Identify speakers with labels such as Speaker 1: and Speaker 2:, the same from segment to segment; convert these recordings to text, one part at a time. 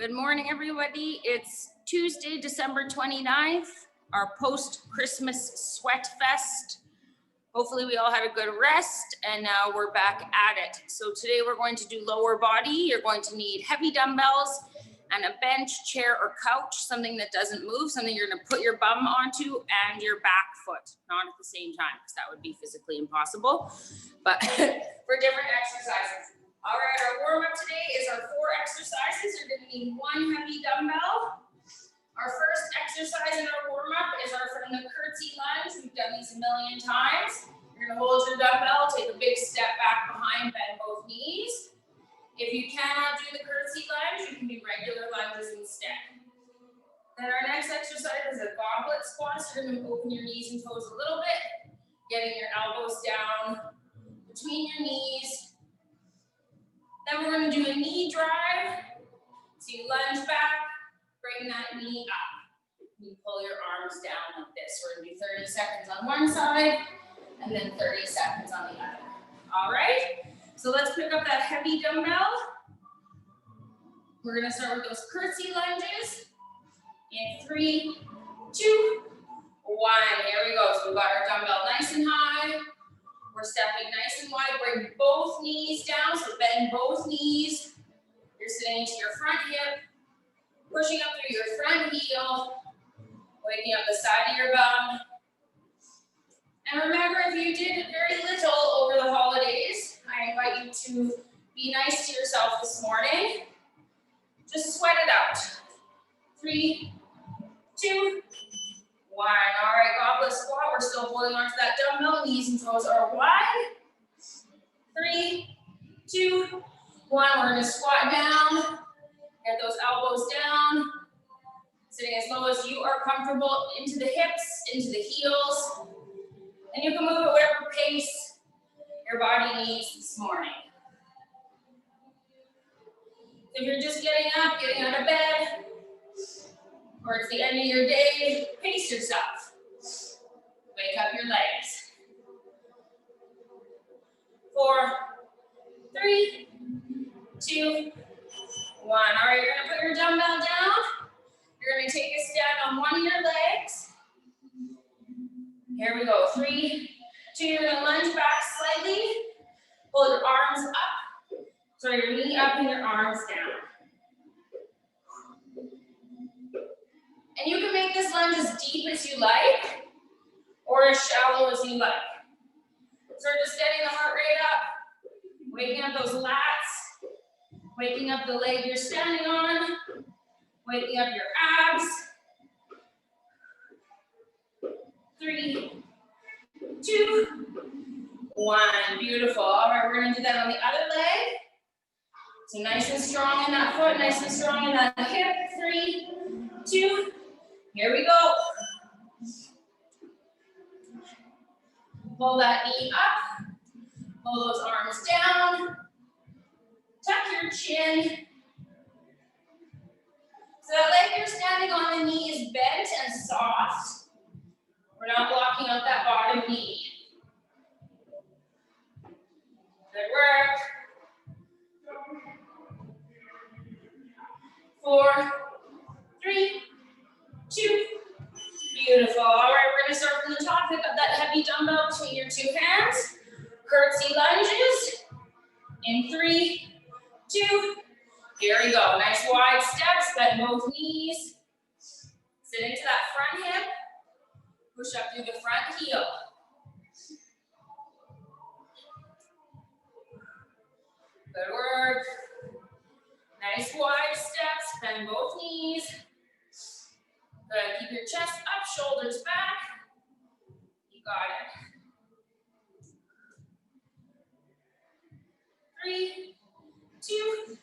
Speaker 1: Good morning, everybody. It's Tuesday, December 29th, our post-Christmas sweat fest. Hopefully we all had a good rest and now we're back at it. So today we're going to do lower body. You're going to need heavy dumbbells and a bench, chair, or couch, something that doesn't move, something you're gonna put your bum onto and your back foot, not at the same time, because that would be physically impossible, but for different exercises. All right, our warm-up today is our 4 exercises. You're gonna need 1 heavy dumbbell. Our first exercise in our warm-up is from the Curtsy Lunge. We've done these a million times. You're gonna hold your dumbbell, take a big step back behind, bend both knees. If you cannot do the Curtsy Lunge, you can do regular lunges instead. Then our next exercise is a Goblet Squat. So you're gonna open your knees and toes a little bit, getting your elbows down between your knees. Then we're going to do a knee drive. So you lunge back, bring that knee up. You pull your arms down like this. We're going to do 30 seconds on one side and then 30 seconds on the other. All right? So let's pick up that heavy dumbbell. We're going to start with those curtsy lunges. In 3, 2, 1. Here we go. So we've got our dumbbell nice and high. We're stepping nice and wide, bring both knees down, so bend both knees. You're sitting into your front hip, pushing up through your front heel, waking up the side of your bum. And remember, if you did very little over the holidays, I invite you to be nice to yourself this morning. Just sweat it out. 3, 2, 1. All right, Goblet Squat. We're still holding on to that dumbbell. Knees and toes are wide. 3, 2, 1. We're going to squat down. Get those elbows down. Sitting as low as you are comfortable, into the hips, into the heels. And you can move at whatever pace your body needs this morning. If you're just getting up, getting out of bed, or it's the end of your day, pace yourself. Wake up your legs. 4, 3, 2, 1. All right, you're gonna put your dumbbell down. You're gonna take a stand on one of your legs. Here we go. 3, 2. You're gonna lunge back slightly. Pull your arms up. So your knee up and your arms down. And you can make this lunge as deep as you like, or as shallow as you like. So just getting the heart rate up, waking up those lats, waking up the leg you're standing on, waking up your abs. 3, 2, 1. Beautiful. All right, we're gonna do that on the other leg. So nice and strong in that foot, nice and strong in that hip. 3, 2, here we go. Pull that knee up. Pull those arms down. Tuck your chin. So that leg you're standing on, the knee is bent and soft. We're not blocking out that bottom knee. Good work. 4, 3, 2. Beautiful. All right, we're going to start from the top. Pick up that heavy dumbbell between your 2 hands. Curtsy lunges. In 3, 2. Here we go. Nice wide steps. Bend both knees. Sit into that front hip. Push up through the front heel. Good work. Nice wide steps. Bend both knees. Good. Keep your chest up, shoulders back. You got it. 3, 2,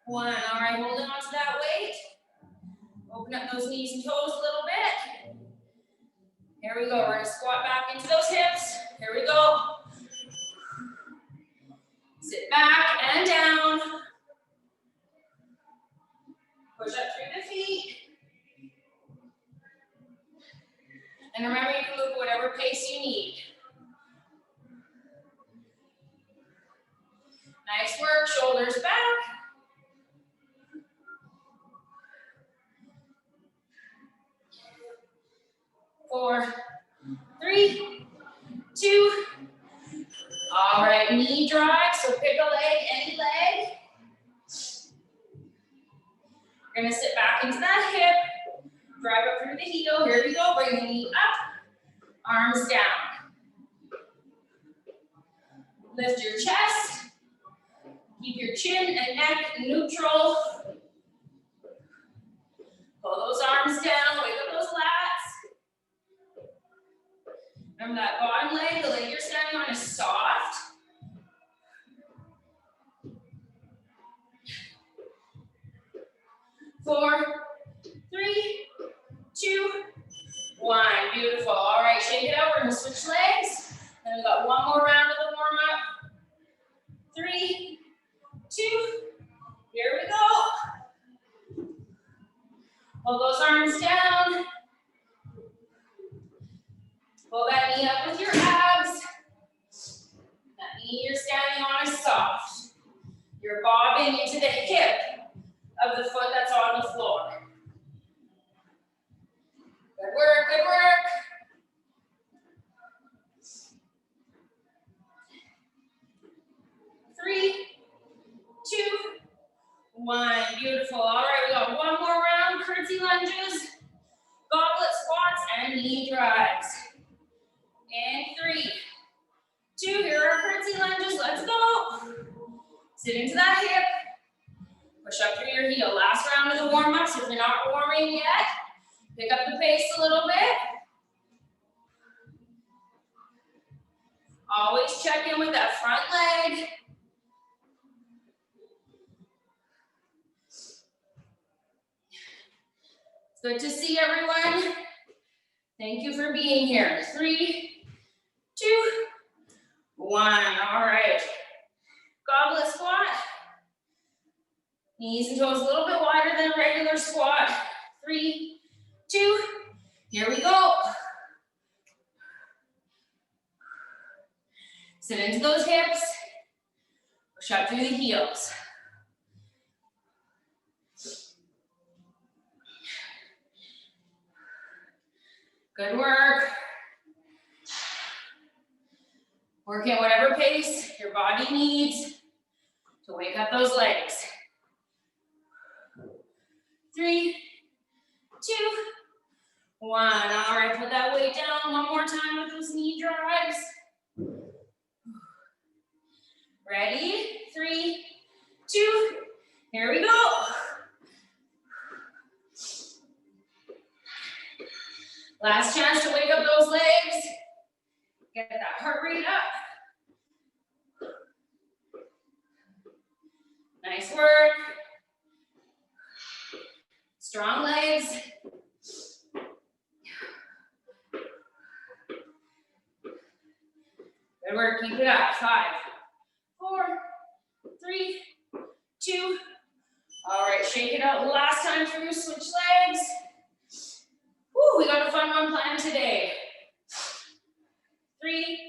Speaker 1: 1. All right, holding on to that weight. Open up those knees and toes a little bit. Here we go. We're going to squat back into those hips. Here we go. Sit back and down. Push up through the feet. And remember, you can move at whatever pace you need. Nice work, shoulders back. 4, 3, 2. All right, knee drive, so pick a leg, any leg. You're gonna sit back into that hip, drive up through the heel. Here we go, bring the knee up, arms down. Lift your chest, keep your chin and neck neutral. Pull those arms down, wake up those lats. Remember that bottom leg, the leg you're standing on is soft. Four, 3, 2, 1. Beautiful. All right, shake it out. We're gonna switch legs. Then we've got one more round of the warm up. 3, 2. Here we go. Pull those arms down. Pull that knee up with your abs. That knee you're standing on is soft. You're bobbing into the hip of the foot that's on the floor. Good work, good work. 3, 2, 1. Beautiful. All right, we got one more round. Curtsy lunges, goblet squats, and knee drives. And 3, 2. Here are curtsy lunges. Let's go. Sit into that hip. Push up through your heel. Last round of the warm-up, so if you're not warming yet, pick up the pace a little bit. Always check in with that front leg. It's good to see everyone. Thank you for being here. 3, 2, 1. All right. Goblet squat. Knees and toes a little bit wider than a regular squat. 3, 2. Here we go. Sit into those hips. Push up through the heels. Good work. Work at whatever pace your body needs to wake up those legs. 3, 2, 1. All right, put that weight down one more time with those knee drives. Ready? 3, 2. Here we go. Last chance to wake up those legs. Get that heart rate up. Nice work. Strong legs. Good work, keep it up. 5, 4, 3, 2. All right, shake it out. Last time through, switch legs. Woo, we got a fun one planned today. 3,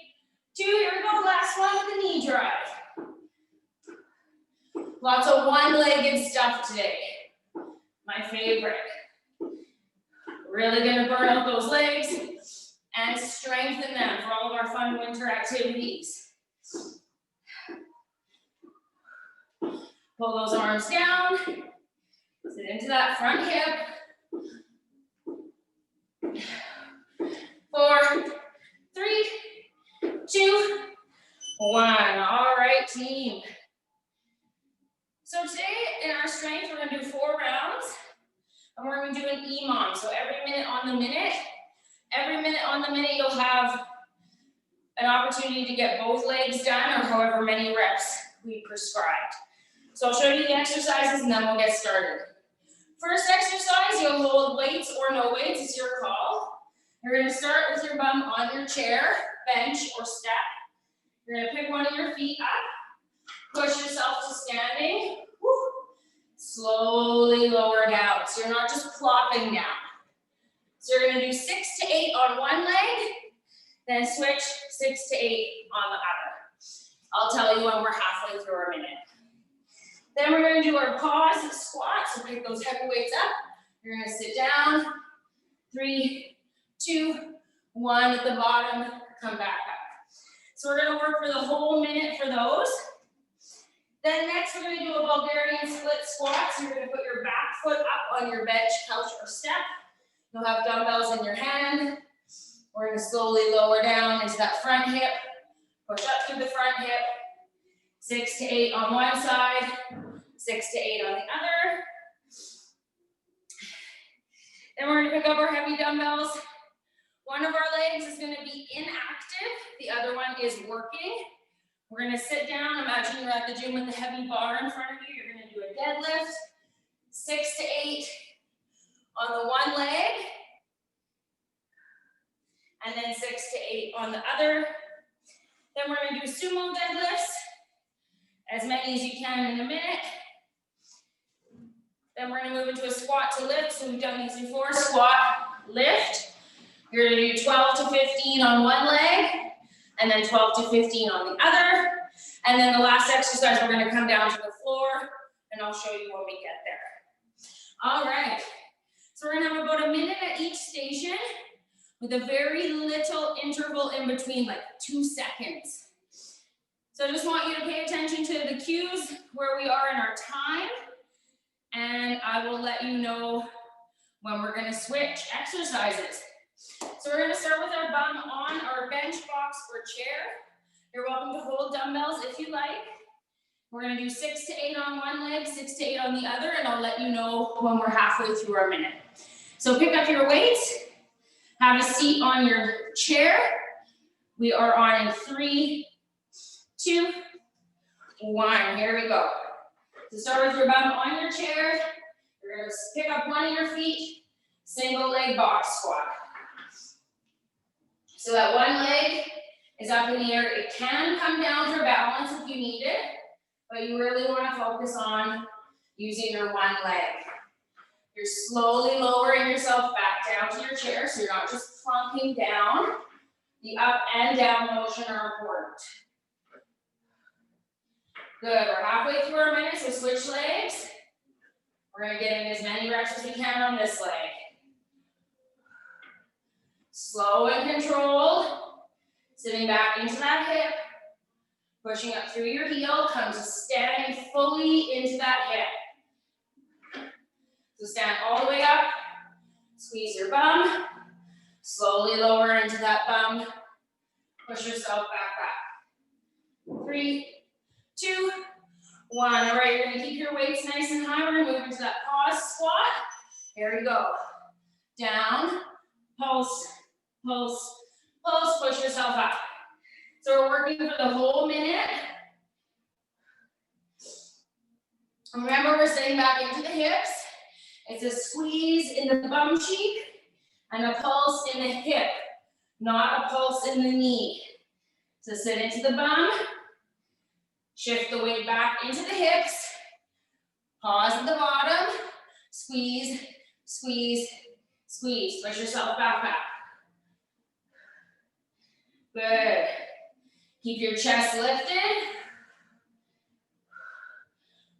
Speaker 1: 2, here we go. Last one with the knee drive. Lots of one-legged stuff today. My favorite. Really gonna burn out those legs and strengthen them for all of our fun winter activities. Pull those arms down. Sit into that front hip. 4, 3, 2, 1. All right, team. So today in our strength, we're gonna do 4 rounds, and we're gonna do an EMOM. So every minute on the minute, you'll have an opportunity to get both legs done, or however many reps we prescribed. So I'll show you the exercises, and then we'll get started. First exercise, you'll hold weights or no weights, it's your call. You're gonna start with your bum on your chair, bench, or step. You're gonna pick one of your feet up, push yourself to standing. Woo. Slowly lower down, so you're not just plopping down. So you're gonna do 6 to 8 on one leg, then switch 6 to 8 on the other. I'll tell you when we're halfway through our minute. Then we're gonna do our Paws Squat, so pick those heavy weights up. You're gonna sit down, 3, 2, 1 at the bottom, come back up. So we're gonna work for the whole minute for those. Then next we're gonna do a Bulgarian split squat. So you're gonna put your back foot up on your bench, couch, or step. You'll have dumbbells in your hand. We're gonna slowly lower down into that front hip. Push up through the front hip. 6 to 8 on one side, 6 to 8 on the other. Then we're gonna pick up our heavy dumbbells. One of our legs is gonna be inactive, the other one is working. We're gonna sit down, imagine you're at the gym with the heavy bar in front of you. You're gonna do a deadlift, 6 to 8 on the one leg, and then 6 to 8 on the other. Then we're gonna do sumo deadlifts, as many as you can in a minute. Then we're gonna move into a squat to lift. So we've done these before, squat, lift. You're gonna do 12 to 15 on one leg, and then 12 to 15 on the other. And then the last exercise, we're gonna come down to the floor, and I'll show you when we get there. All right, so we're gonna have about a minute at each station with a very little interval in between, like 2 seconds. So I just want you to pay attention to the cues where we are in our time, and I will let you know when we're gonna switch exercises. So we're gonna start with our bum on our bench, box, or chair. You're welcome to hold dumbbells if you like. We're gonna do 6 to 8 on one leg, 6 to 8 on the other, and I'll let you know when we're halfway through our minute. So pick up your weights, have a seat on your chair. We are on in 3, 2, 1, here we go. So start with your bum on your chair. You're gonna pick up one of your feet, single leg box squat. So that one leg is up in the air. It can come down for balance if you need it, but you really want to focus on using your one leg. You're slowly lowering yourself back down to your chair, so you're not just plunking down. The up and down motion are important. Good, we're halfway through our minute, so switch legs. We're gonna get in as many reps as we can on this leg. Slow and controlled, sitting back into that hip, pushing up through your heel, come to standing fully into that hip. So stand all the way up, squeeze your bum, slowly lower into that bum, push yourself back up. 3, 2, 1. All right, you're gonna keep your weights nice and high. We're gonna move into that Paws Squat. Here we go. Down, pulse, pulse, pulse, push yourself up. So we're working for the whole minute. Remember, we're sitting back into the hips. It's a squeeze in the bum cheek and a pulse in the hip, not a pulse in the knee. So sit into the bum, shift the weight back into the hips, pause at the bottom, squeeze, squeeze, squeeze. Push yourself back up. Good. Keep your chest lifted.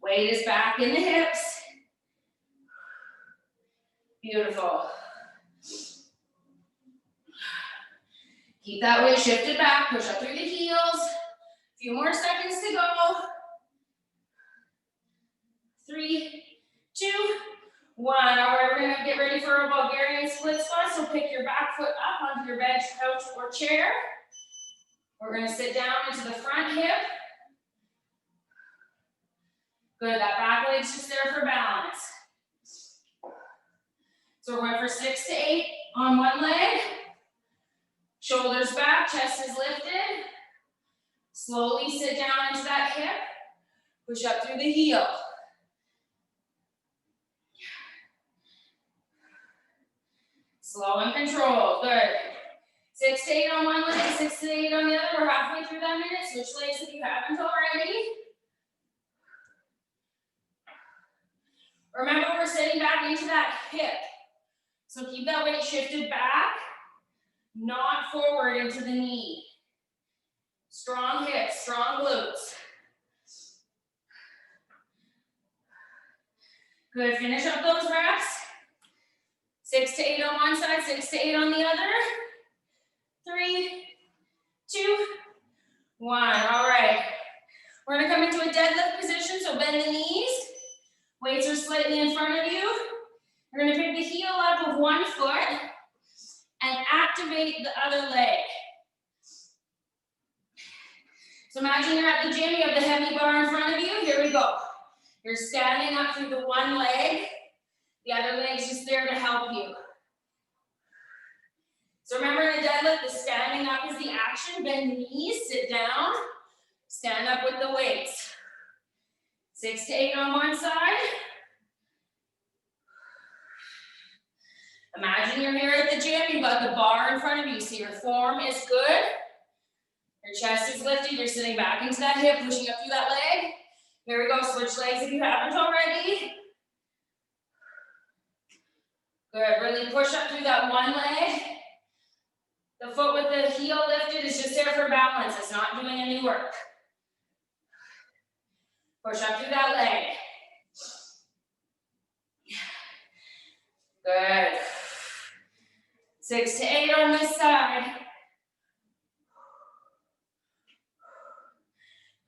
Speaker 1: Weight is back in the hips. Beautiful. Keep that weight shifted back. Push up through the heels. A few more seconds to go. 3, 2, 1. All right, we're gonna get ready for a Bulgarian split squat. So pick your back foot up onto your bench, couch, or chair. We're gonna sit down into the front hip. Good, that back leg's just there for balance. So we're going for 6 to 8 on one leg. Shoulders back, chest is lifted. Slowly sit down into that hip. Push up through the heel. Slow and controlled, good. 6 to 8 on one leg, 6 to 8 on the other. We're halfway through that minute. Switch legs if you haven't already. Remember, we're sitting back into that hip. So keep that weight shifted back, not forward into the knee. Strong hips, strong glutes. Good, finish up those reps. 6 to 8 on one side, 6 to 8 on the other. 3, 2, 1. All right. We're gonna come into a deadlift position, so bend the knees. Weights are slightly in front of you. We're gonna pick the heel up with one foot and activate the other leg. So imagine you're at the gym, you have the heavy bar in front of you. Here we go. You're standing up through the one leg. The other leg's just there to help you. So remember in a deadlift, the standing up is the action. Bend the knees, sit down, stand up with the weights. 6 to 8 on one side. Imagine you're here at the gym, you've got the bar in front of you, so your form is good. Your chest is lifted, you're sitting back into that hip, pushing up through that leg. Here we go, switch legs if you haven't already. Good, really push up through that one leg. The foot with the heel lifted is just there for balance, it's not doing any work. Push up through that leg. Good. 6 to 8 on this side.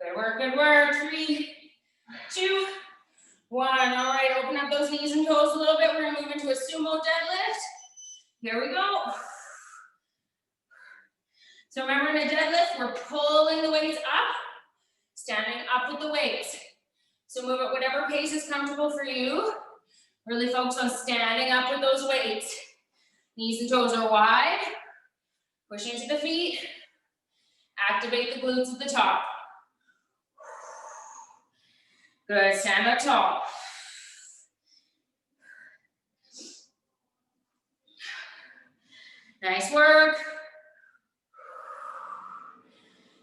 Speaker 1: Good work, good work. 3, 2, 1. All right, open up those knees and toes a little bit. We're gonna move into a sumo deadlift. Here we go. So remember in a deadlift, we're pulling the weights up, standing up with the weights. So move at whatever pace is comfortable for you. Really focus on standing up with those weights. Knees and toes are wide. Push into the feet. Activate the glutes at the top. Good, stand up tall. Nice work.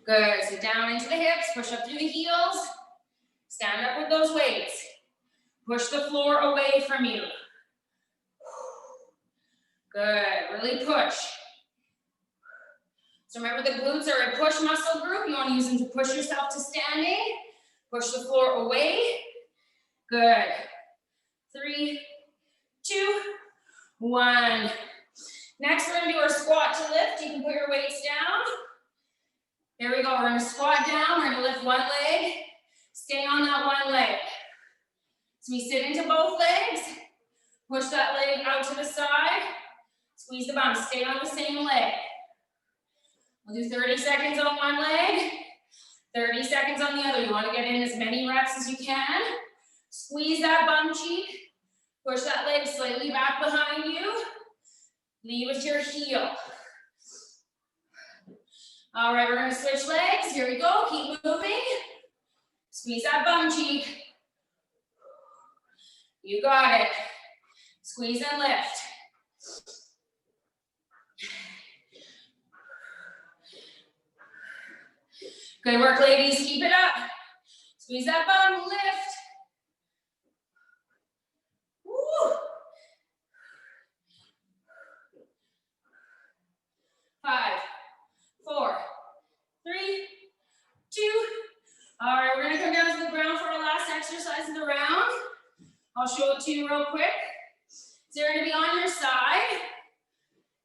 Speaker 1: Good, sit down into the hips, push up through the heels. Stand up with those weights. Push the floor away from you. Good, really push. So remember the glutes are a push muscle group. You want to use them to push yourself to standing. Push the floor away. Good. 3, 2, 1. Next, we're going to do our squat to lift. You can put your weights down. Here we go. We're going to squat down. We're going to lift one leg. Stay on that one leg. So we sit into both legs. Push that leg out to the side. Squeeze the bum. Stay on the same leg. We'll do 30 seconds on one leg. 30 seconds on the other. You want to get in as many reps as you can. Squeeze that bum cheek. Push that leg slightly back behind you. Lead with your heel. All right, we're going to switch legs. Here we go. Keep moving. Squeeze that bum cheek. You got it. Squeeze and lift. Good work, ladies. Keep it up. Squeeze that bum, lift. Woo. 5, 4, 3, 2. All right, we're gonna come down to the ground for our last exercise of the round. I'll show it to you real quick. So you're gonna be on your side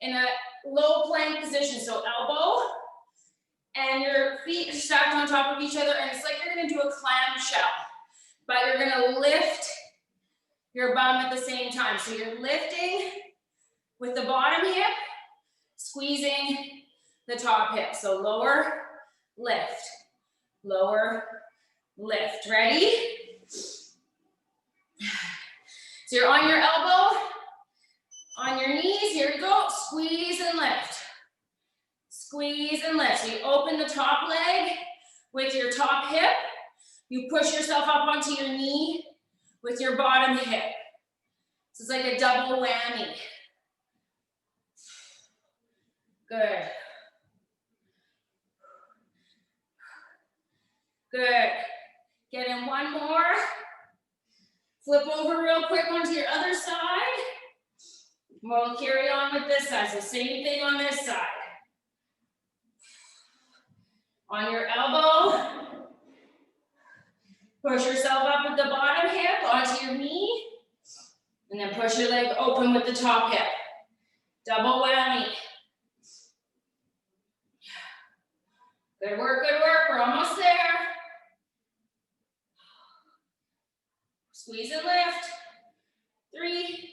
Speaker 1: in a low plank position. So elbow and your feet are stacked on top of each other, and it's like you're gonna do a clam shell, but you're gonna lift your bum at the same time. So you're lifting with the bottom hip, squeezing the top hip. So lower, lift, lower, lift. Ready? So you're on your elbow, on your knees. Here we go. Squeeze and lift. Squeeze and lift. So you open the top leg with your top hip. You push yourself up onto your knee with your bottom hip. So it's like a double whammy. Good. Good. Get in one more. Flip over real quick onto your other side. We'll carry on with this side. So same thing on this side. On your elbow, push yourself up with the bottom hip onto your knee, and then push your leg open with the top hip. Double whammy. Good work, good work. We're almost there. Squeeze and lift. 3,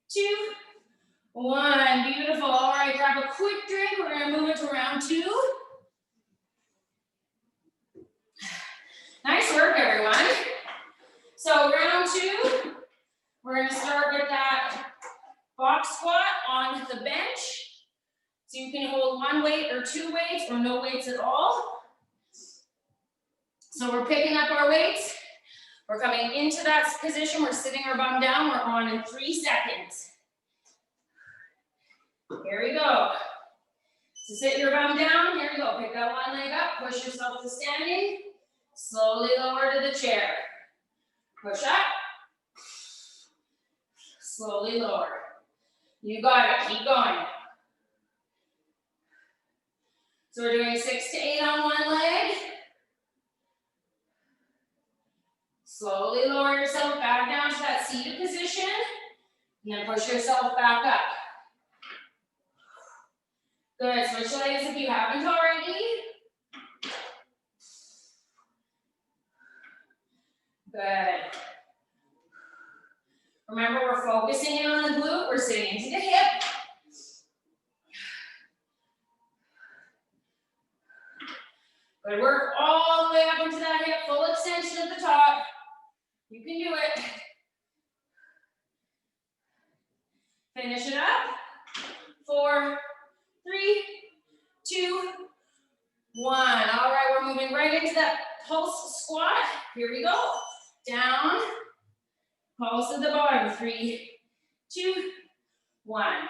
Speaker 1: 2, 1. Beautiful. All right, grab a quick drink. We're gonna move it to round 2. Nice work, everyone. So round 2, we're gonna start with that box squat on the bench. So you can hold 1 weight or 2 weights or no weights at all. So we're picking up our weights. We're coming into that position. We're sitting our bum down. We're on in 3 seconds. Here we go. So sit your bum down. Here we go. Pick that 1 leg up. Push yourself to standing. Slowly lower to the chair. Push up. Slowly lower. You got it. Keep going. So we're doing 6 to 8 on 1 leg. Slowly lower yourself back down to that seated position. And then push yourself back up. Good. Switch legs if you haven't already. Good. Remember, we're focusing in on the glute. We're sitting into the hip. Good work all the way up into that hip. Full extension at the top. You can do it. Finish it up. 4, 3, 2, 1. All right, we're moving right into that pulse squat. Here we go. Down. Pulse at the bottom. 3, 2, 1.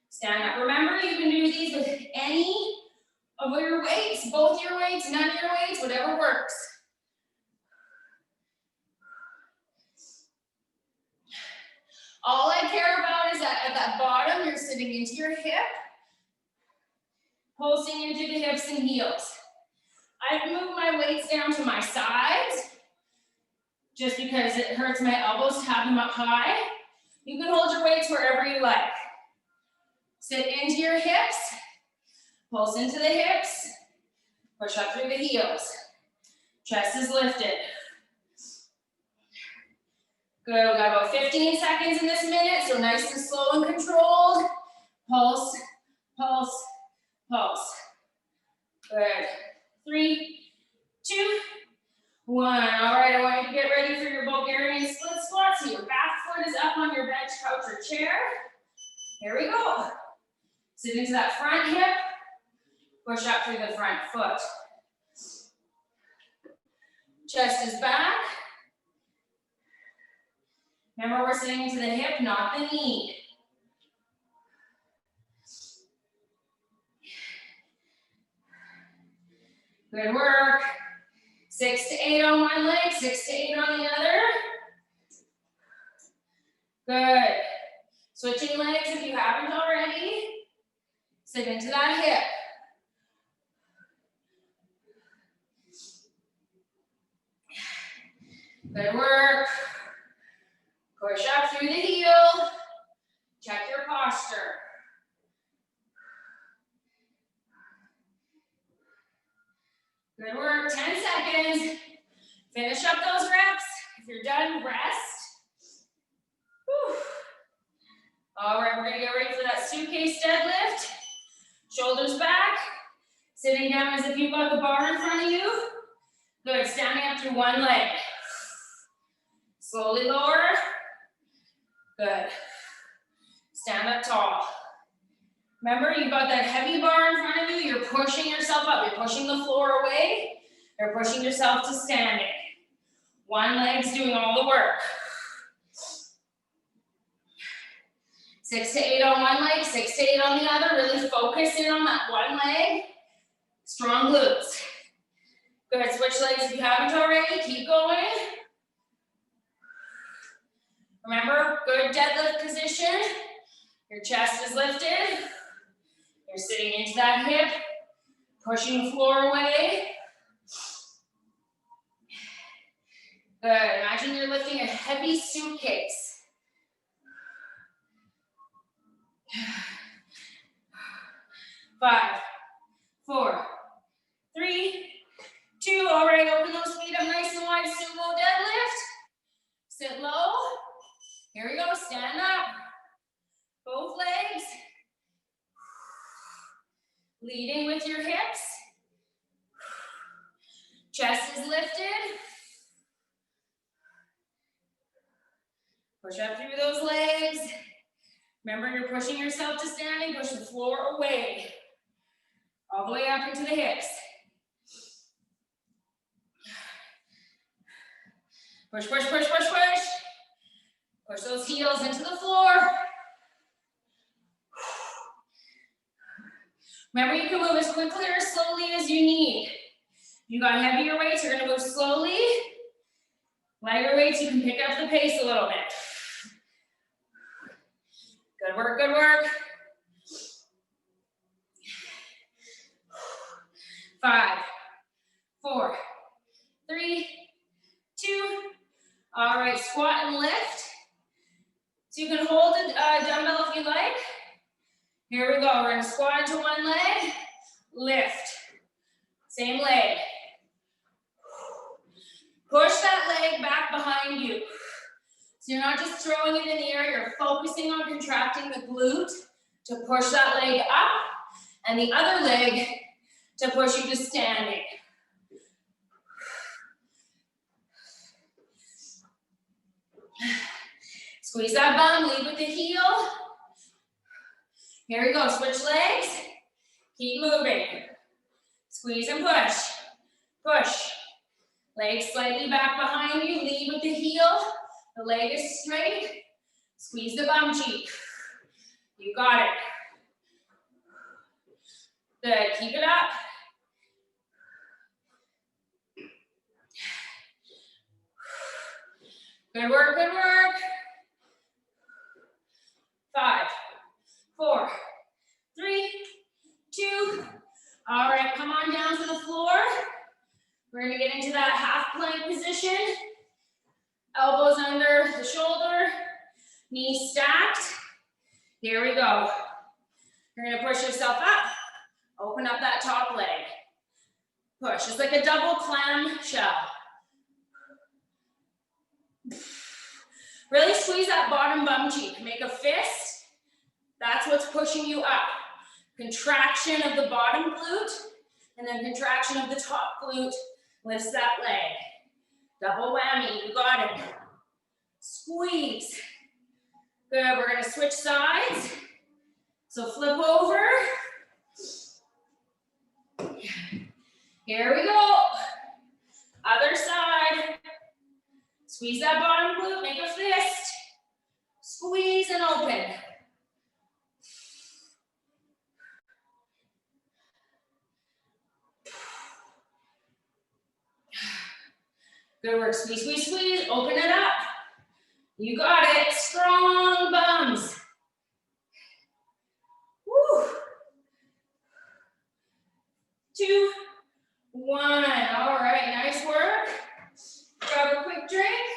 Speaker 1: Stand up. Remember, you can do these with any of your weights, both your weights, none of your weights, whatever works. All I care about is that at that bottom, you're sitting into your hip, pulsing into the hips and heels. I've moved my weights down to my sides, just because it hurts my elbows to have them up high. You can hold your weights wherever you like. Sit into your hips, pulse into the hips, push up through the heels. Chest is lifted. Good, we got about 15 seconds in this minute, so nice and slow and controlled. Pulse, pulse, pulse. Good. 3, 2, 1. All right, I want you to get ready for your Bulgarian split squat. So your back foot is up on your bench, couch, or chair. Here we go. Sit into that front hip. Push up through the front foot. Chest is back. Remember, we're sitting into the hip, not the knee. Good work. 6 to 8 on 1 leg, 6 to 8 on the other. Good. Switching legs if you haven't already. Sit into that hip. Good work. Push up through the heel. Check your posture. Good work, 10 seconds. Finish up those reps. If you're done, rest. Whew. All right, we're gonna get ready for that suitcase deadlift. Shoulders back. Sitting down as if you've got the bar in front of you. Good, standing up through 1 leg. Slowly lower. Good. Stand up tall. Remember, you've got that heavy bar in front of you. You're pushing yourself up. You're pushing the floor away. You're pushing yourself to standing. 1 leg's doing all the work. 6 to 8 on 1 leg, 6 to 8 on the other. Really focus in on that 1 leg. Strong glutes. Good, switch legs if you haven't already. Keep going. Remember, good deadlift position. Your chest is lifted. You're sitting into that hip, pushing the floor away. Good, imagine you're lifting a heavy suitcase. 5, 4, 3, 2, all right, open those feet up nice and wide, Sumo Deadlift. Sit low. Here we go, stand up. Both legs. Leading with your hips. Chest is lifted. Push up through those legs. Remember, you're pushing yourself to standing. Push the floor away. All the way up into the hips. Push, push, push, push, push. Push those heels into the floor. Remember, you can move as quickly or slowly as you need. If you got heavier weights, you're gonna move slowly. Lighter weights, you can pick up the pace a little bit. Good work, good work. 5, 4, 3, 2. All right, squat and lift. So you can hold a dumbbell if you like. Here we go, we're gonna squat into one leg, lift. Same leg. Push that leg back behind you. So you're not just throwing it in the air, you're focusing on contracting the glute to push that leg up, and the other leg to push you to standing. Squeeze that bum, lead with the heel. Here we go, switch legs. Keep moving. Squeeze and push. Push. Legs slightly back behind you, lead with the heel. The leg is straight. Squeeze the bum cheek. You got it. Good, keep it up. Good work, good work. 5, 4, 3, 2. All right, come on down to the floor. We're gonna get into that half plank position. Elbows under the shoulder, knees stacked. Here we go. You're gonna push yourself up. Open up that top leg. Push, it's like a double clam shell. Really squeeze that bottom bum cheek. Make a fist. That's what's pushing you up. Contraction of the bottom glute, and then contraction of the top glute lifts that leg. Double whammy, you got it. Squeeze. Good, we're gonna switch sides. So flip over. Here we go. Other side. Squeeze that bottom glute, make a fist. Squeeze and open. Good work, squeeze, squeeze, squeeze, open it up. You got it, strong bums. Woo. 2, 1, all right, nice work. Grab a quick drink.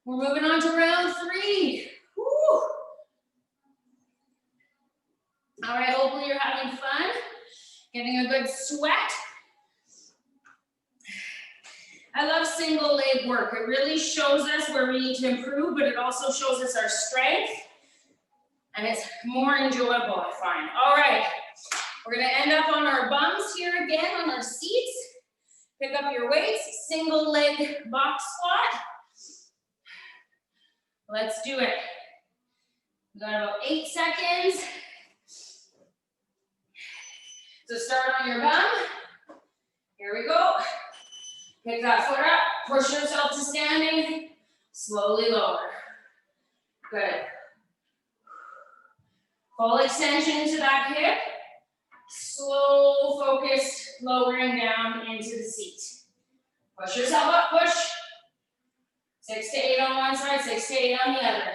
Speaker 1: We're moving on to round 3. Woo. All right, hopefully you're having fun, getting a good sweat. I love single leg work. It really shows us where we need to improve, but it also shows us our strength, and it's more enjoyable, I find. All right, we're gonna end up on our bums here again on our seats. Pick up your weights, single leg box squat. Let's do it. We got about 8 seconds. So start on your bum. Here we go. Pick that foot up, push yourself to standing, slowly lower. Good. Full extension into that hip. Slow focus, lowering down into the seat. Push yourself up, push. 6 to 8 on one side, 6 to 8 on the other.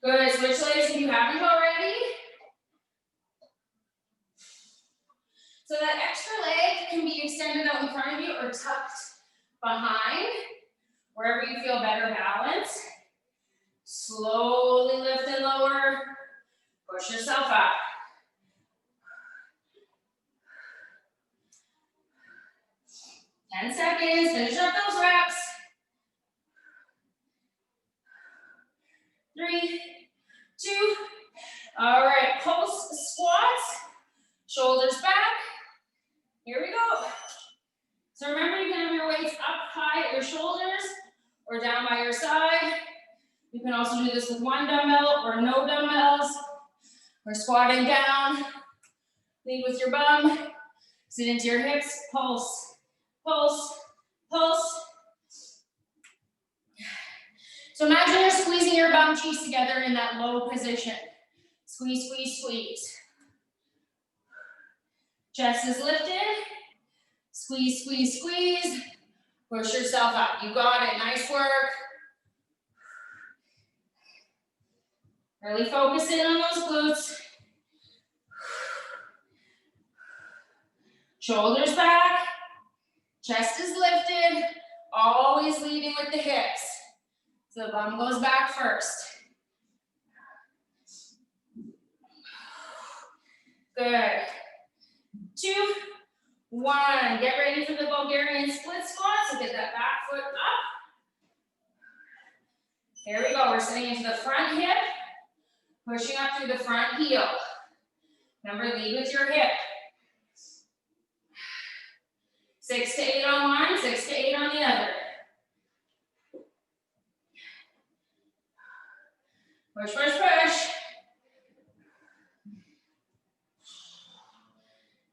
Speaker 1: Good, switch legs if you haven't already. So that extra leg can be extended out in front of you or tucked behind, wherever you feel better balance. Slowly lift and lower. Push yourself up. Ten seconds, finish up those reps. 3, 2. All right, pulse squats, shoulders back. Here we go. So remember, you can have your weights up high at your shoulders or down by your side. You can also do this with one dumbbell or no dumbbells. We're squatting down. Lead with your bum. Sit into your hips. Pulse, pulse, pulse. So imagine you're squeezing your bum cheeks together in that low position. Squeeze, squeeze, squeeze. Chest is lifted. Squeeze, squeeze, squeeze. Push yourself up. You got it. Nice work. Really focus in on those glutes. Shoulders back. Chest is lifted. Always leading with the hips. So the bum goes back first. Good. 2, 1. Get ready for the Bulgarian split squat. So get that back foot up. Here we go. We're sitting into the front hip. Pushing up through the front heel. Remember, lead with your hip. 6 to 8 on one, 6 to 8 on the other. Push, push, push.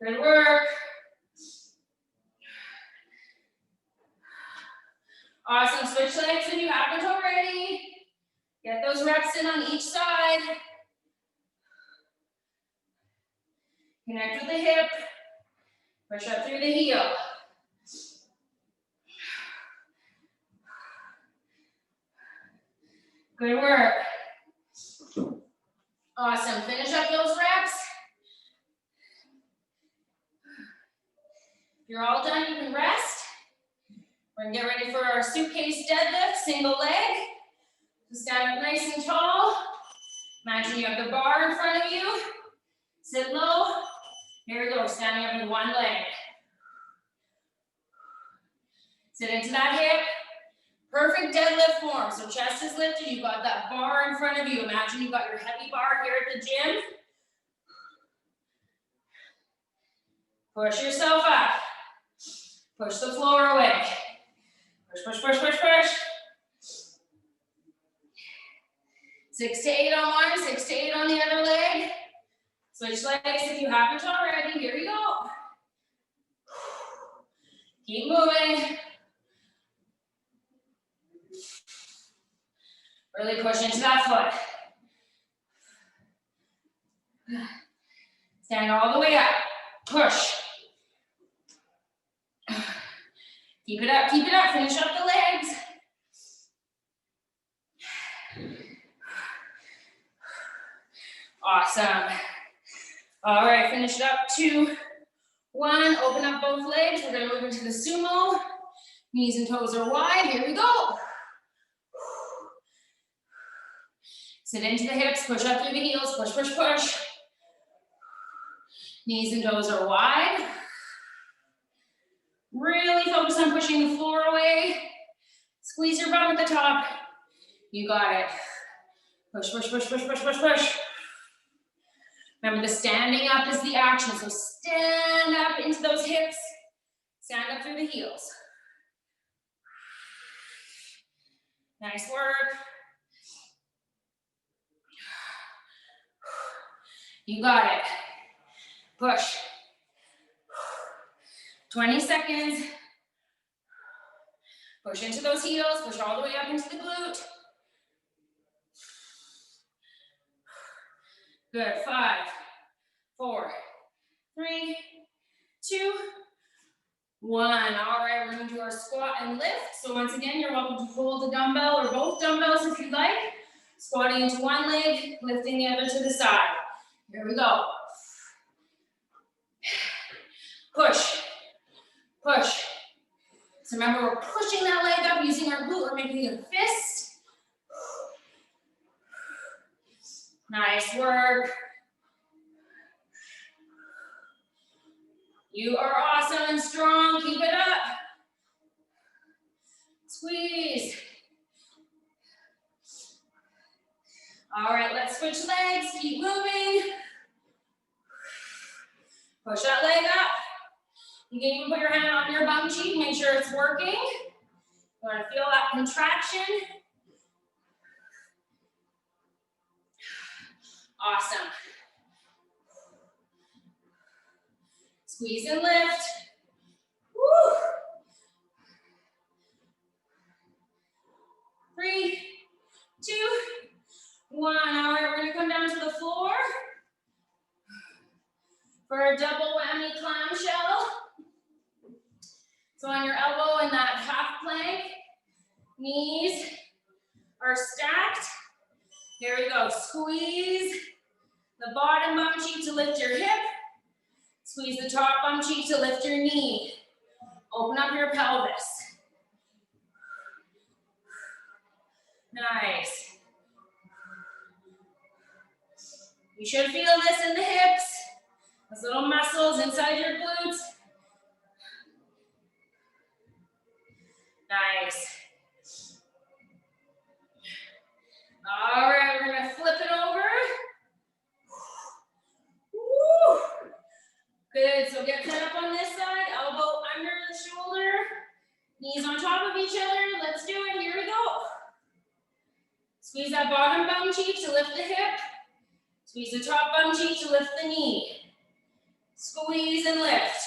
Speaker 1: Good work. Awesome. Switch legs if you haven't already. Get those reps in on each side. Connect with the hip. Push up through the heel. Good work. Awesome. Finish up those reps. If you're all done, you can rest. We're gonna get ready for our suitcase deadlift, single leg. So stand up nice and tall. Imagine you have the bar in front of you. Sit low. Here we go, standing up with one leg. Sit into that hip. Perfect deadlift form. So chest is lifted, you've got that bar in front of you. Imagine you've got your heavy bar here at the gym. Push yourself up. Push the floor away. Push, push, push, push, push. 6 to 8 on one, 6 to 8 on the other leg. Switch legs if you haven't already. Here we go. Keep moving. Really push into that foot. Stand all the way up. Push. Keep it up, keep it up. Finish up the legs. Awesome. All right, finish it up. 2, 1. Open up both legs. We're gonna move into the sumo. Knees and toes are wide. Here we go. Sit into the hips, push up through the heels, push, push, push. Knees and toes are wide. Really focus on pushing the floor away. Squeeze your bum at the top. You got it. Push, push, push, push, push, push, push. Remember, the standing up is the action. So stand up into those hips. Stand up through the heels. Nice work. You got it. Push. 20 seconds. Push into those heels. Push all the way up into the glute. Good. 5, 4, 3, 2, 1. All right, we're going to do our squat and lift. So once again, you're welcome to hold the dumbbell or both dumbbells if you'd like. Squatting into one leg, lifting the other to the side. Here we go. Push, push. So remember, we're pushing that leg up using our glute. We're making a fist. Nice work. You are awesome and strong. Keep it up. Squeeze. All right, let's switch legs. Keep moving. Push that leg up. You can even put your hand on your bum cheek. Make sure it's working. You want to feel that contraction. Awesome. Squeeze and lift. Woo. 3, 2, 1. All right, we're gonna come down to the floor for a double whammy clamshell. So on your elbow in that half plank, knees are stacked. Here we go. Squeeze the bottom bum cheek to lift your hip. Squeeze the top bum cheek to lift your knee. Open up your pelvis. Nice. You should feel this in the hips, those little muscles inside your glutes. Nice. All right, we're gonna flip it over. Woo. Good, so get set up on this side, elbow under the shoulder, knees on top of each other. Let's do it, here we go. Squeeze that bottom bum cheek to lift the hip. Squeeze the top bum cheek to lift the knee. Squeeze and lift.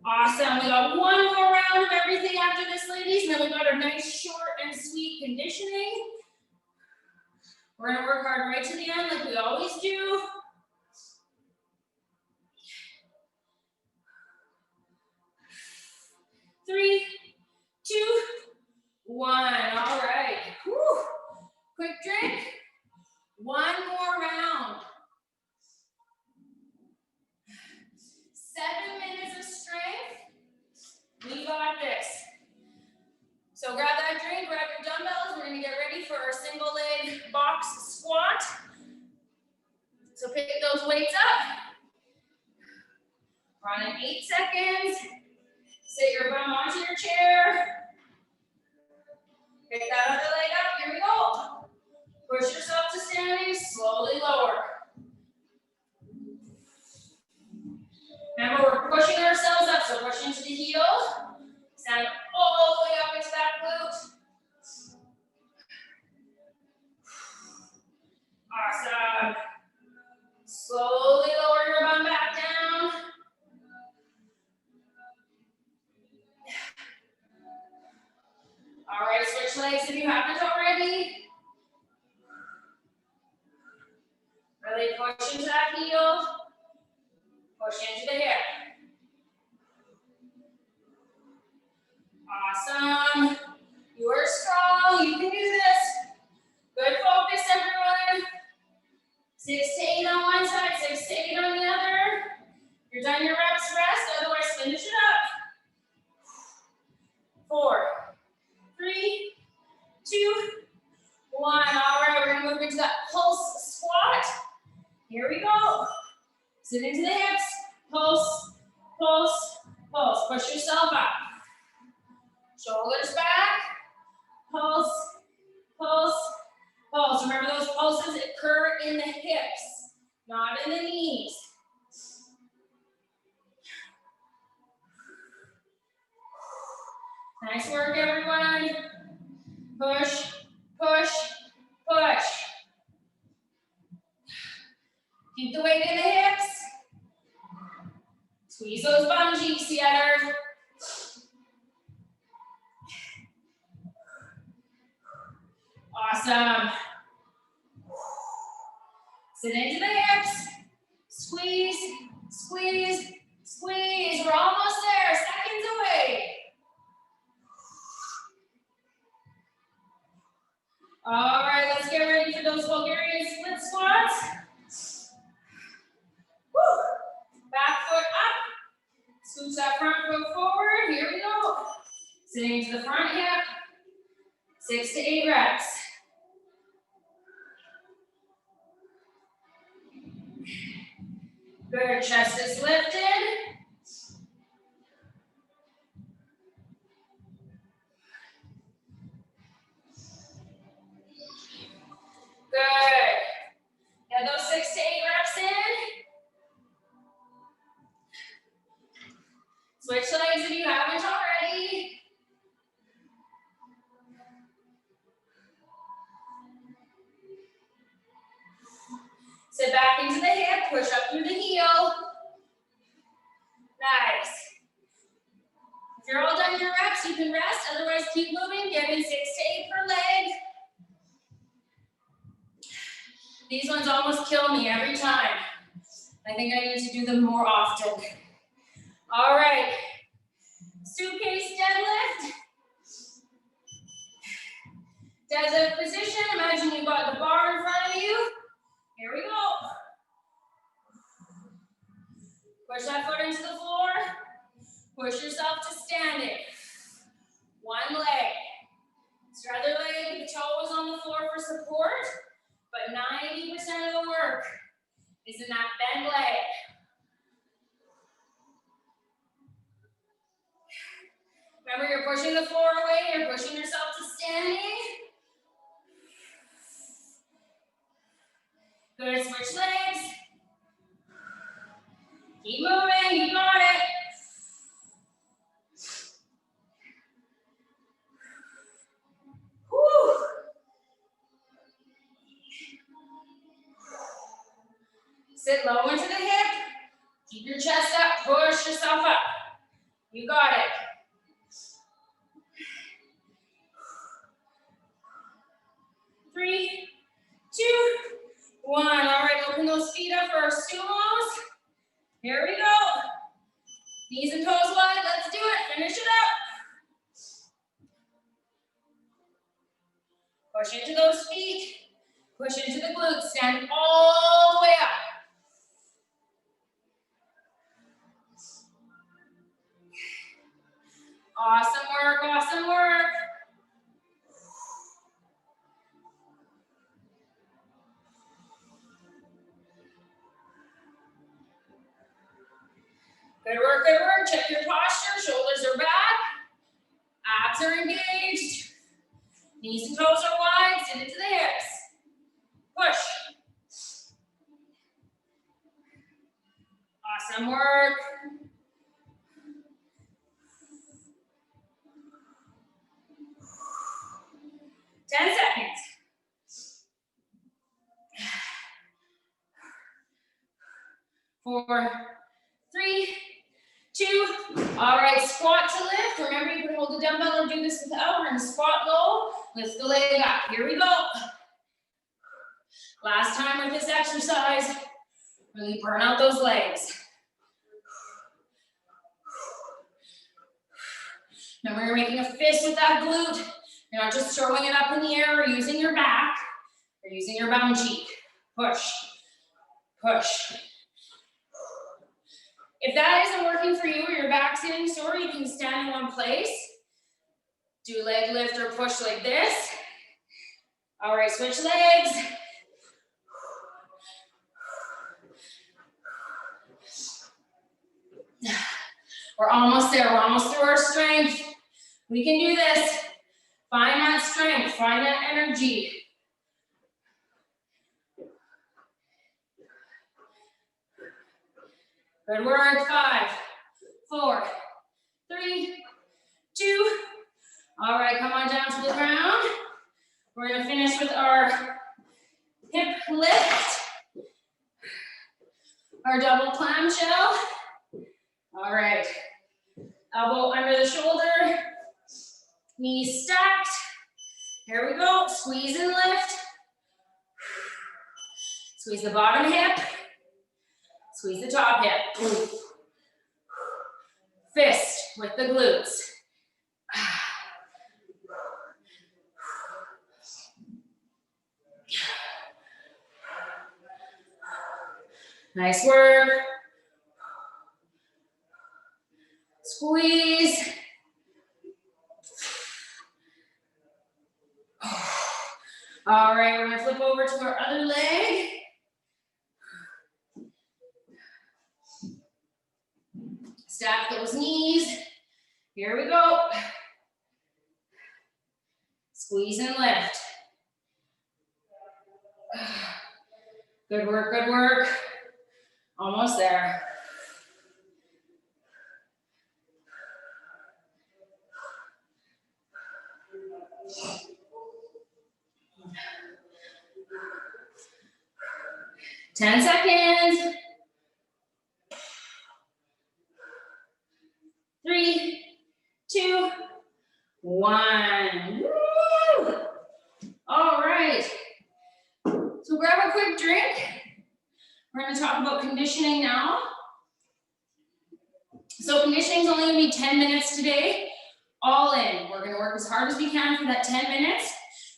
Speaker 1: Awesome, we got one more round of everything after this, ladies, and then we got our nice short and sweet conditioning. We're gonna work hard right to the end like we always do. Three, 2, 1. All right. Whew. Quick drink. One more round. 7 minutes of strength. We got this. So grab that drink, grab your dumbbells. We're gonna get ready for our single leg box squat. So pick those weights up. Run in 8 seconds. Sit your bum onto your chair. Pick that other leg up, here we go. Push yourself to standing, slowly lower. Remember, we're pushing ourselves up, so push into the heel. Stand all the way up into that glute. Awesome. Slowly lower your bum back down. All right, switch legs if you haven't already. Really push into that heel. Push into the hip. Awesome. You are strong. You can do this. Good focus, everyone. 6 to 8 on one side, 6 to 8 on the other. You're done your reps, rest. Otherwise, finish it up. 4, 3, 2, 1. All right, we're gonna move into that pulse squat. Here we go. Sit into the hips. Pulse, pulse, pulse. Push yourself up. Shoulders back. Pulse, pulse, pulse. Remember those pulses occur in the hips, not in the knees. Nice work, everyone. Push, push, push. Keep the weight in the hips. Squeeze those bum cheeks together. Awesome. Sit into the hips. Squeeze, squeeze, squeeze. We're almost there. Seconds away. All right, let's get ready for those Bulgarian split squats. Woo. Back foot up. Scooch that front foot forward. Here we go. Sitting to the front hip. 6 to 8 reps. Good, chest is lifted. Good. Get those 6 to 8 reps in. Switch legs if you haven't already. Sit back into the hip, push up through the heel. Nice. If you're all done your reps, you can rest. Otherwise, keep moving. Get in 6 to 8 per leg. These ones almost kill me every time. I think I need to do them more often. All right. Suitcase deadlift. Deadlift position. Imagine you've got the bar in front of you. Here we go. Push that foot into the floor. Push yourself to standing. One leg. Your other leg, the toe is on the floor for support, but 90% of the work is in that bent leg. Remember, you're pushing the floor away, you're pushing yourself to standing. Good, switch legs. Keep moving, you got it. Whew. Sit low into the hip. Keep your chest up, push yourself up. You got it. Three, two, one. All right, open those feet up for our sumos. Here we go. Knees and toes wide. Let's do it. Finish it up. Push into those feet. Push into the glutes. Stand all the way up. Awesome work, awesome work. Good work, good work. Check your posture. Shoulders are back. Abs are engaged. Knees and toes are wide. Sit into the hips. Push. Awesome work. Ten seconds. 4, 3, 2. All right, squat to lift. Remember, you can hold the dumbbell or do this without. We're gonna squat low. Lift the leg up. Here we go. Last time with this exercise, really burn out those legs. Remember, you're making a fist with that glute. You're not just throwing it up in the air or using your back. You're using your bum cheek. Push, push. If that isn't working for you or your back's getting sore, you can stand in one place. Do leg lift or push like this. All right, switch legs. We're almost there. We're almost through our strength. We can do this. Find that strength. Find that energy. Good work. 5, 4, 3, 2. All right, come on down to the ground. We're going to finish with our hip lift, our double clamshell. All right, elbow under the shoulder, knees stacked. Here we go, squeeze and lift. Squeeze the bottom hip, squeeze the top hip. Fist with the glutes. Nice work. Squeeze. All right, we're gonna flip over to our other leg. Stack those knees. Here we go. Squeeze and lift. Good work, good work. Almost there. Ten seconds. 3, 2, 1. Woo! All right. So grab a quick drink. We're going to talk about conditioning now. So conditioning is only going to be 10 minutes today, all in. We're going to work as hard as we can for that 10 minutes.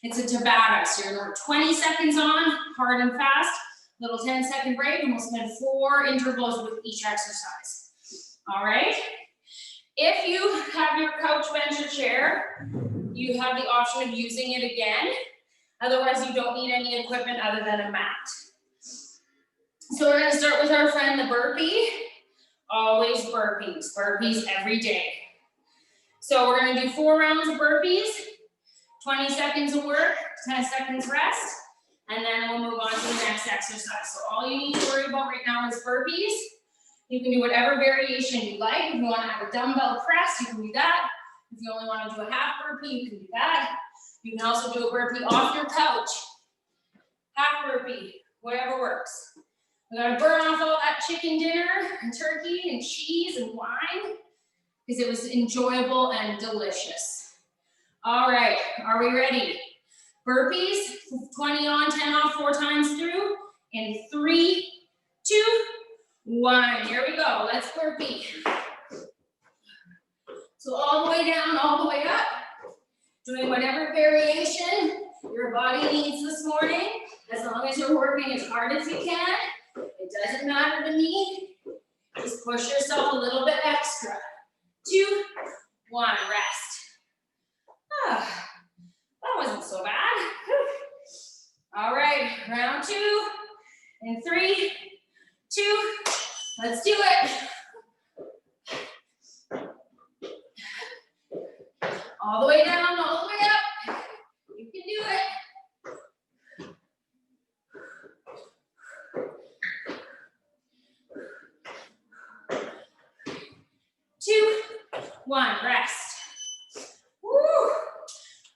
Speaker 1: It's a Tabata, so you're going to work 20 seconds on, hard and fast, little 10-second break, and we'll spend 4 intervals with each exercise. All right? If you have your couch, bench, or chair, you have the option of using it again. Otherwise, you don't need any equipment other than a mat. So we're going to start with our friend, the burpee. Always burpees. Burpees every day. So we're going to do 4 rounds of burpees, 20 seconds of work, 10 seconds rest, and then we'll move on to the next exercise. So all you need to worry about right now is burpees. You can do whatever variation you like. If you want to have a dumbbell press, you can do that. If you only want to do a half burpee, you can do that. You can also do a burpee off your couch. Half burpee, whatever works. We gotta burn off all that chicken dinner and turkey and cheese and wine because it was enjoyable and delicious. All right, are we ready? Burpees, 20 on, 10 off, 4 times through in 3, 2, 1. Here we go, let's burpee. So all the way down, all the way up. Doing whatever variation your body needs this morning, as long as you're working as hard as you can. It doesn't matter to me. Just push yourself a little bit extra. 2, 1, rest. Ah, that wasn't so bad. All right, round 2 in 3, 2, let's do it. All the way down, all the way up. You can do it. 2, 1, rest. Woo!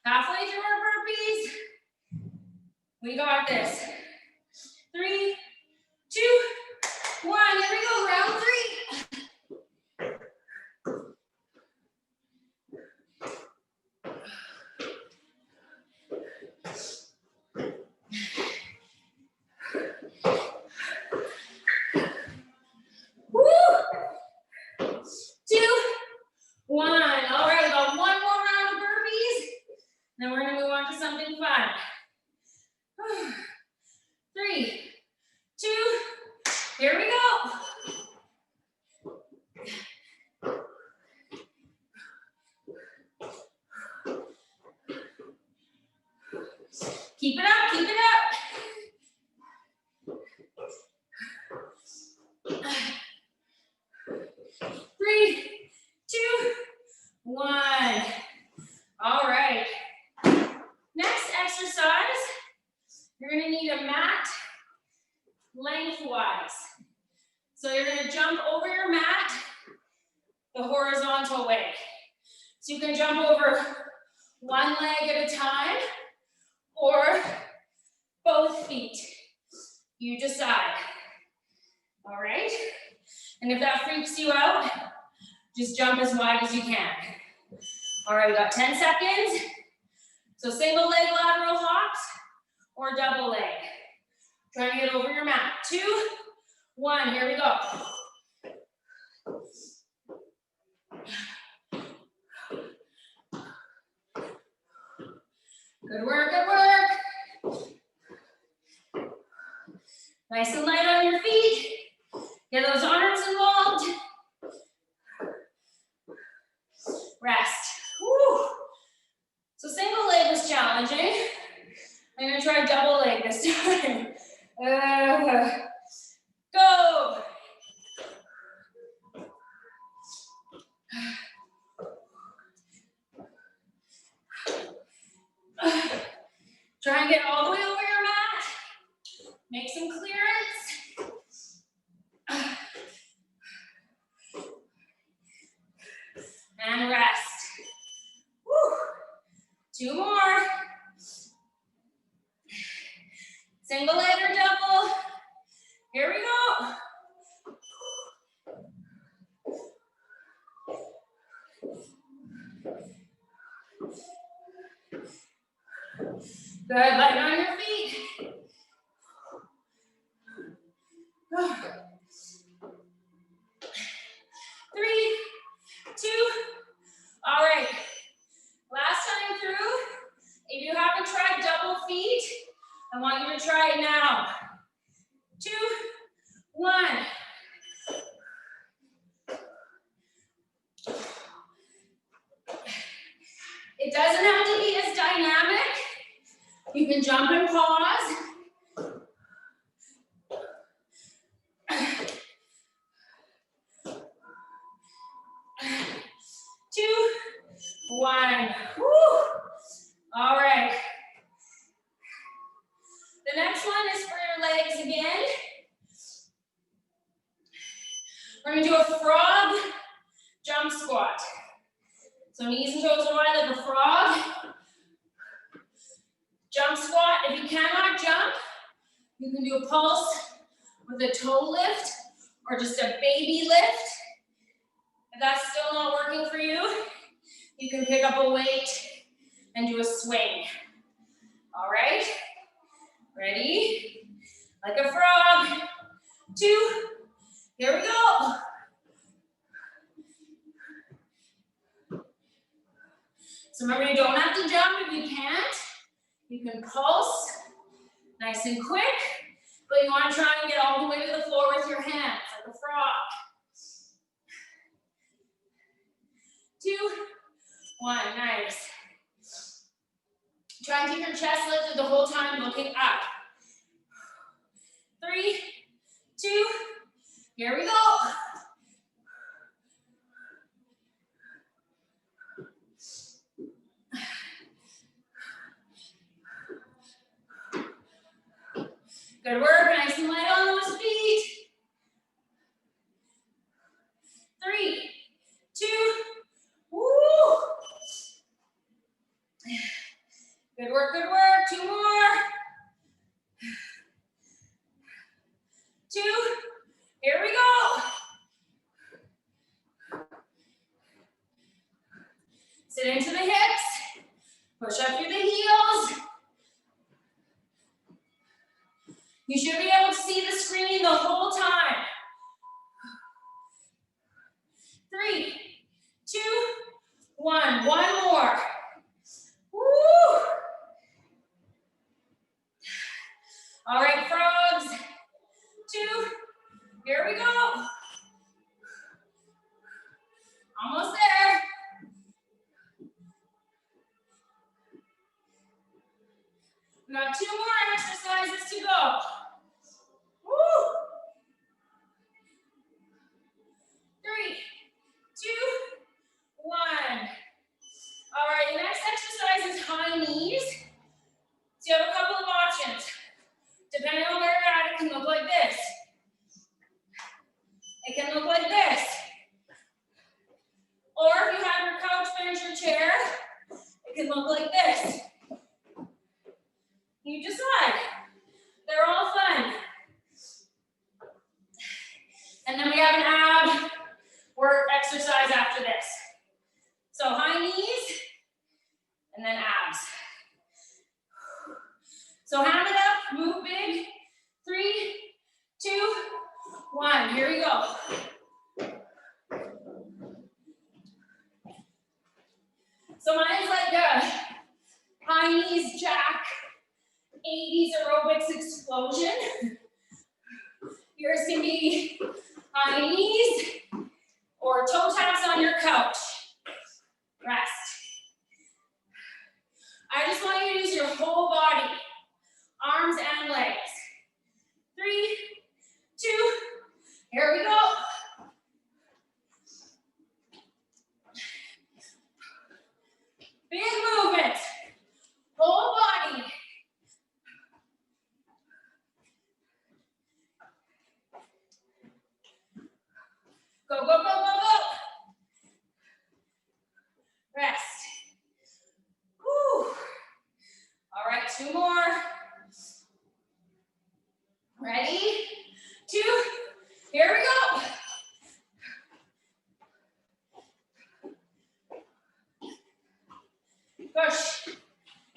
Speaker 1: Halfway through our burpees. We got this. 3, 2, 1. Here we go, round 3. Woo! 2, 1. All right, we got 1 more round of burpees. Then we're gonna move on to something fun. 3, 2, here we go. Keep it up, keep it up. 3, 2, 1. All right. Next exercise, you're gonna need a mat lengthwise. So you're gonna jump over your mat the horizontal way. So you can jump over one leg at a time or both feet. You decide. All right? And if that freaks you out, just jump as wide as you can. All right, we got 10 seconds. So single leg lateral hops or double leg. Try to get over your mat. 2, 1, here we go. Good work, good work. Nice and light on your feet. Get those arms involved. Rest. Woo. So single leg was challenging. I'm gonna try double leg this time. Go. 2 more. Single leg or double. Here we go. Good, light on your feet. 3, 2, all right. Last time through, if you haven't tried double feet, I want you to try it now. 2, 1. It doesn't have to be as dynamic. You can jump and pause. 2, 1. Woo. All right. The next one is for your legs again. We're going to do a frog jump squat. So knees and toes are wide like a frog. Jump squat. If you cannot jump, you can do a pulse with a toe lift or just a baby lift. If that's still not working for you, you can pick up a weight and do a swing. All right? Ready? Like a frog. 2. Here we go. So remember, you don't have to jump if you can't. You can pulse, nice and quick, but you want to try and get all the way to the floor with your hands, like a frog. 2, 1, nice. Try and keep your chest lifted the whole time, looking up. 3, 2, here we go. Good work, nice and light on those feet. 3, 2, woo. Good work, good work. 2 more. 2, here we go. Sit into the hips, push up through the heels. You should be able to see the screen the whole time. 3, 2, 1. One more. Woo! All right, frogs. 2, here we go. Almost there. We got 2 more exercises to go. Woo! 3, 2, 1. All right, the next exercise is high knees. So you have a couple of options. Depending on where you're at, it can look like this. It can look like this. Or if you have your couch, bench, or chair, it can look like this. You decide. They're all fun. And then we have an ab work exercise after this. So high knees, and then abs. So hand it up, move big. 3, 2, 1. Here we go. So mine's like a high knees jack, 80s aerobics explosion. Yours can be high knees or toe taps on your couch. Rest. I just want you to use your whole body, arms and legs. 3, 2, here we go. Big movement, whole body. Go, go, go, go, go. Rest. Woo.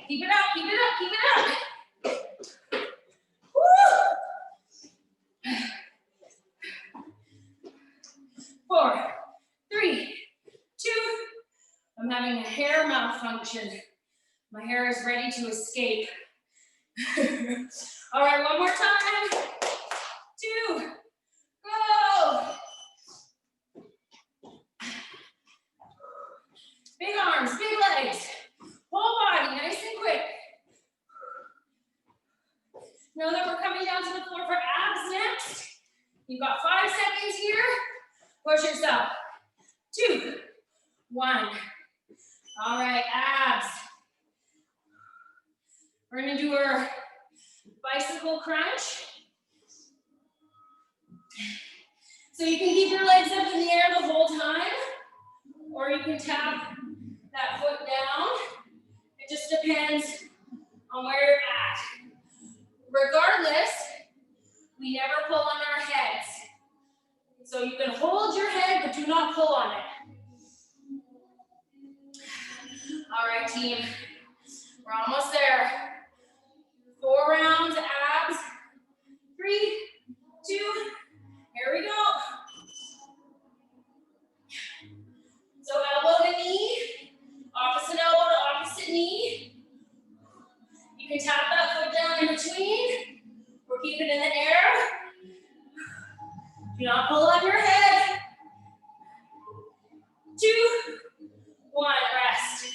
Speaker 1: Keep it up, keep it up, keep it up. Woo! 4, 3, 2. I'm having a hair malfunction. My hair is ready to escape. All right, one more time. 2, go. Big arms, big legs. Whole body, nice and quick. Know that we're coming down to the floor for abs next. You've got 5 seconds here. Push yourself. 2, 1. All right, abs. We're gonna do our bicycle crunch. So you can keep your legs up in the air the whole time, or you can tap that foot down. It just depends on where you're at. Regardless, we never pull on our heads. So you can hold your head, but do not pull on it. All right, team. We're almost there. 4 rounds, abs. 3, 2, here we go. So elbow to knee, opposite elbow to opposite knee. You can tap that foot down in between, or keep it in the air. Do not pull on your head. 2, 1, rest.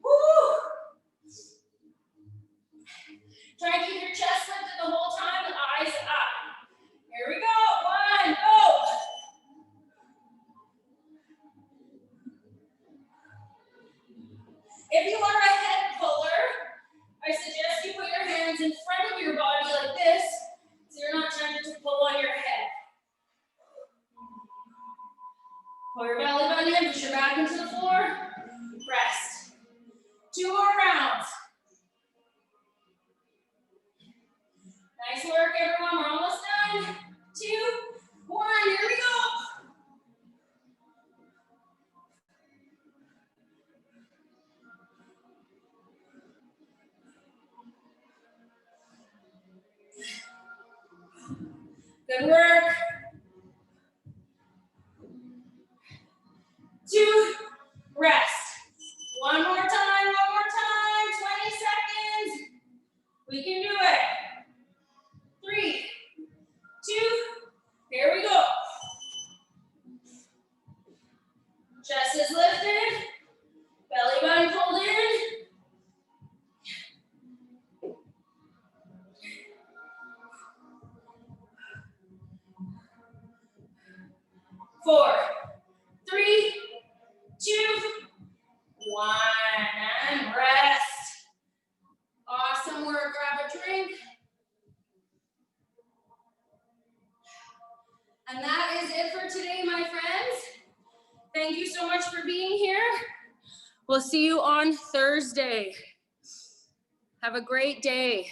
Speaker 1: Woo! Try and keep your chest lifted the whole time and eyes up. Here we go. 1, go. If you are a head puller, I suggest you put your hands in front of your body like this, so you're not trying to pull on your head. Pull your belly button in, push your back into the floor, rest. 2 more rounds. Nice work, everyone. We're almost done. 2, 1, here we go. Good work. 2, rest. One more time, 20 seconds. We can do it. 3, 2, here we go. Chest is lifted, belly button pulled in. 4, 3, 2, 1, and rest. Awesome work, grab a drink. And that is it for today, my friends. Thank you so much for being here. We'll see you on Thursday. Have a great day.